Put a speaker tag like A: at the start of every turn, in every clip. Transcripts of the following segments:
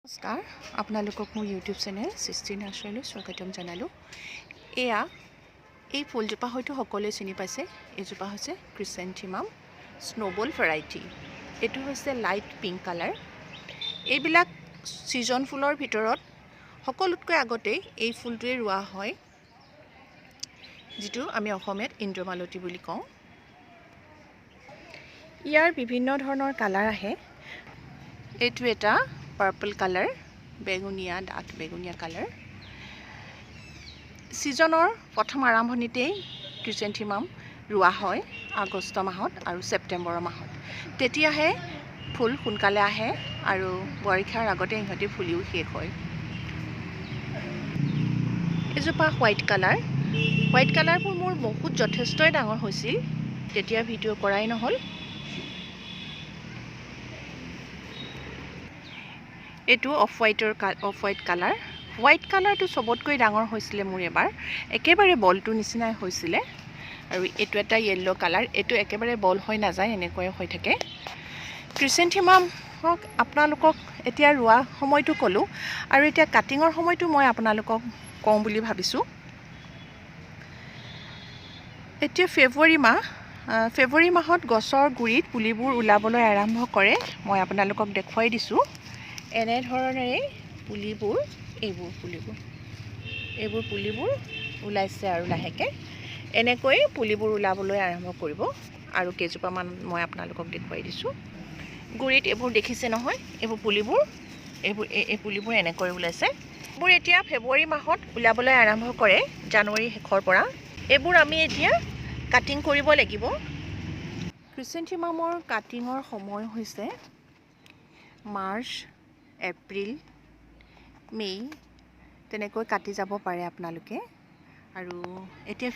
A: নমস্কাৰ আপোনালোকক মোৰ ইউটিউব চেনেল সৃষ্টি নাৰ্চাৰীলৈ স্বাগতম জনালোঁ। এয়া এই ফুলজোপা হয়তো সকলোৱে চিনি পাইছে। এইজোপা হৈছে ক্ৰিচেন্থেমাম স্নোবল ভেৰাইটি। এইটো হৈছে লাইট পিংক কালাৰ। এইবিলাক ছিজন ফুলৰ ভিতৰত সকলোতকৈ আগতে এই ফুলটোৱে ৰোৱা হয়, যিটো আমি অসমীয়াত ইন্দ্ৰমালতী বুলি কওঁ। ইয়াৰ বিভিন্ন ধৰণৰ কালাৰ আহে। এইটো এটা পাৰ্পল কালাৰ, বেগুনীয়া ডাঠ বেগুনীয়া কালাৰ। ছিজনৰ প্ৰথম আৰম্ভণিতেই ক্ৰিচেন্থেমাম ৰোৱা হয়, আগষ্ট মাহত আৰু ছেপ্টেম্বৰ মাহত। তেতিয়াহে ফুল সোনকালে আহে আৰু বাৰিষাৰ আগতে ইহঁতে ফুলিও শেষ হয়। এজোপা হোৱাইট কালাৰ। হোৱাইট কালাৰবোৰ মোৰ বহুত যথেষ্টই ডাঙৰ হৈছিল, তেতিয়া ভিডিঅ' কৰাই নহ'ল। এইটো অফ হোৱাইট কালাৰ। হোৱাইট কালাৰটো চবতকৈ ডাঙৰ হৈছিলে মোৰ এবাৰ, একেবাৰে বলটো নিচিনাই হৈছিলে। আৰু এইটো এটা য়েল্ল' কালাৰ। এইটো একেবাৰে বল হৈ নাযায়, এনেকুৱাই হৈ থাকে। ক্ৰিচেন্থেমামক আপোনালোকক এতিয়া ৰোৱা সময়টো ক'লোঁ, আৰু এতিয়া কাটিঙৰ সময়টো মই আপোনালোকক কওঁ বুলি ভাবিছোঁ। এতিয়া ফেব্ৰুৱাৰী মাহত গছৰ গুৰিত পুলিবোৰ ওলাবলৈ আৰম্ভ কৰে। মই আপোনালোকক দেখুৱাই দিছোঁ। এনেধৰণেৰে এইবোৰ পুলিবোৰ ওলাইছে আৰু লাহেকৈ এনেকৈ পুলিবোৰ ওলাবলৈ আৰম্ভ কৰিব। আৰু কেইজোপামান মই আপোনালোকক দেখুৱাই দিছোঁ। গুৰিত এইবোৰ দেখিছে নহয়, এই পুলিবোৰ এনেকৈ ওলাইছে। এইবোৰ এতিয়া ফেব্ৰুৱাৰী মাহত ওলাবলৈ আৰম্ভ কৰে, জানুৱাৰী শেষৰ পৰা। এইবোৰ আমি এতিয়া কাটিং কৰিব লাগিব। ক্ৰিচেন্থেমামৰ কাটিঙৰ সময় হৈছে মাৰ্চ, এপ্ৰিল, মে', তেনেকৈ কাটি যাব পাৰে আপোনালোকে। আৰু এতিয়া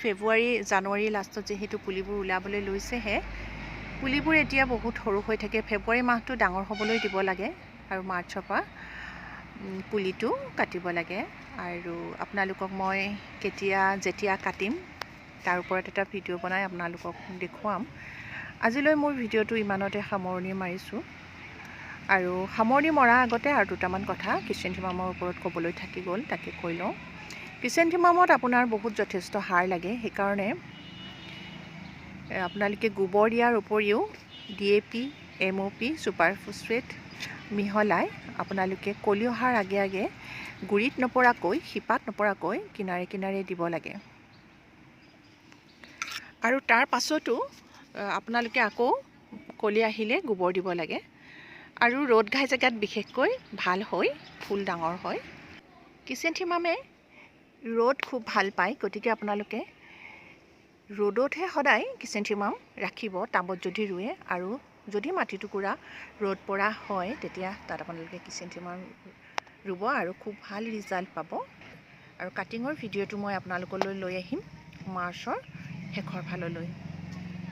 A: জানুৱাৰী লাষ্টত যিহেতু পুলিবোৰ ওলাবলৈ লৈছেহে, পুলিবোৰ এতিয়া বহুত সৰু হৈ থাকে। ফেব্ৰুৱাৰী মাহটো ডাঙৰ হ'বলৈ দিব লাগে আৰু মাৰ্চৰ পৰা পুলিটো কাটিব লাগে। আৰু আপোনালোকক মই যেতিয়া কাটিম তাৰ ওপৰত এটা ভিডিঅ' বনাই আপোনালোকক দেখুৱাম। আজিলৈ মোৰ ভিডিঅ'টো ইমানতে সামৰণি মাৰিছোঁ। আৰু সামৰণি মৰাৰ আগতে আৰু দুটামান কথা ক্ৰিচেন্থেমামৰ ওপৰত ক'বলৈ থাকি গ'ল, তাকে কৈ লওঁ। ক্ৰিচেন্থেমামত আপোনাৰ বহুত যথেষ্ট সাৰ লাগে। সেইকাৰণে আপোনালোকে গোবৰ দিয়াৰ উপৰিও DAP, MOP, ছুপাৰ ফছফেট মিহলাই আপোনালোকে কলি অহাৰ আগে আগে গুৰিত নপৰাকৈ, শিপাত নপৰাকৈ কিনাৰে কিনাৰে দিব লাগে। আৰু তাৰ পাছতো আপোনালোকে আকৌ কলি আহিলে গোবৰ দিব লাগে। আৰু ৰ'দ ঘাই জেগাত বিশেষকৈ ভাল হয়, ফুল ডাঙৰ হয়। ক্ৰিচেন্থেমামে ৰ'দ খুব ভাল পায়, গতিকে আপোনালোকে ৰ'দতহে সদায় ক্ৰিচেন্থেমাম ৰাখিব, টাবত যদি ৰুৱে। আৰু যদি মাটি টুকুৰা ৰ'দ পৰা হয়, তেতিয়া তাত আপোনালোকে ক্ৰিচেন্থেমাম ৰুব আৰু খুব ভাল ৰিজাল্ট পাব। আৰু কাটিঙৰ ভিডিঅ'টো মই আপোনালোকলৈ লৈ আহিম মাৰ্চৰ শেষৰ ফাললৈ।